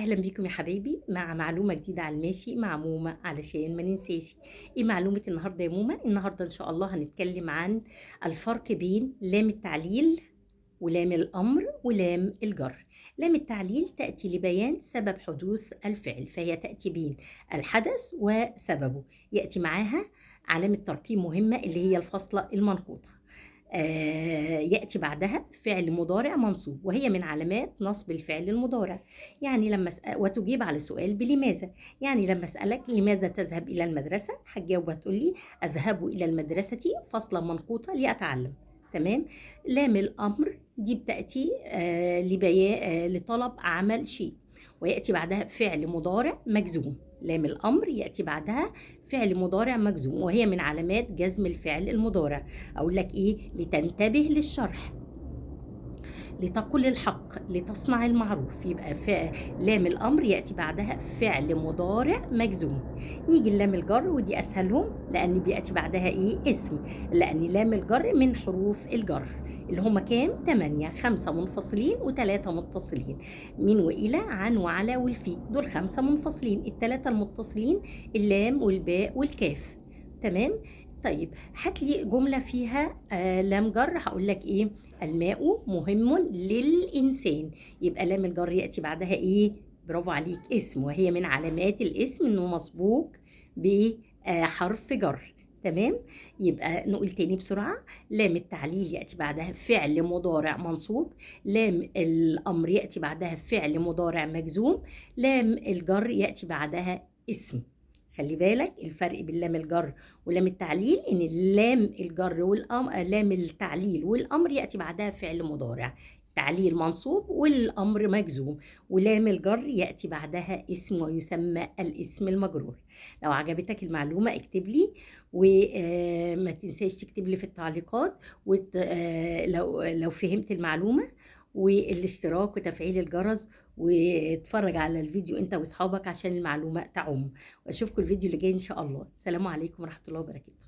أهلا بيكم يا حبايبي مع معلومة جديدة على الماشي مع مومة علشان ما ننساش. ايه معلومة النهاردة يا مومة؟ النهاردة ان شاء الله هنتكلم عن الفرق بين لام التعليل ولام الأمر ولام الجر. لام التعليل تأتي لبيان سبب حدوث الفعل، فهي تأتي بين الحدث وسببه، يأتي معاها علامة ترقيم مهمة اللي هي الفاصلة المنقوطة. يأتي بعدها فعل مضارع منصوب، وهي من علامات نصب الفعل المضارع. يعني وتجيب على سؤال بلماذا. يعني لما أسألك لماذا تذهب إلى المدرسة، هتجاوب هتقول لي أذهب إلى المدرسة فصلا منقوطة لأتعلم. تمام. لام الأمر دي بتأتي لبيان لطلب عمل شيء، ويأتي بعدها فعل مضارع مجزوم. لام الأمر يأتي بعدها فعل مضارع مجزوم، وهي من علامات جزم الفعل المضارع. أقول لك إيه؟ لتنتبه للشرح، لتقل الحق، لتصنع المعروف. يبقى لام الأمر يأتي بعدها فعل مضارع مجزوم. نيجي لام الجر، ودي أسهلهم لأن بيأتي بعدها إيه؟ اسم، لأن لام الجر من حروف الجر اللي هما كام؟ 8، 5 منفصلين و3 متصلين. من وإلى، عن وعلى والفي، دول 5 منفصلين. ال3 المتصلين اللام والباء والكاف. تمام. طيب هات لي جملة فيها لام جر. هقول لك إيه؟ الماء مهم للإنسان. يبقى لام الجر يأتي بعدها إيه؟ برافو عليك، اسم، وهي من علامات الاسم إنه مسبوق بحرف جر. تمام. يبقى نقول تاني بسرعة: لام التعليل يأتي بعدها فعل مضارع منصوب، لام الأمر يأتي بعدها فعل مضارع مجزوم، لام الجر يأتي بعدها اسم. خلي بالك الفرق بين لام الجر ولام التعليل، ان لام الجر لام التعليل والامر ياتي بعدها فعل مضارع، تعليل منصوب والامر مجزوم، ولام الجر ياتي بعدها اسم ويسمى الاسم المجرور. لو عجبتك المعلومه اكتب لي، وما تنساش تكتب لي في التعليقات، لو فهمت المعلومه، والاشتراك وتفعيل الجرس، واتفرج على الفيديو انت واصحابك عشان المعلومه تعم. واشوفكم الفيديو اللي جاي ان شاء الله. السلام عليكم ورحمه الله وبركاته.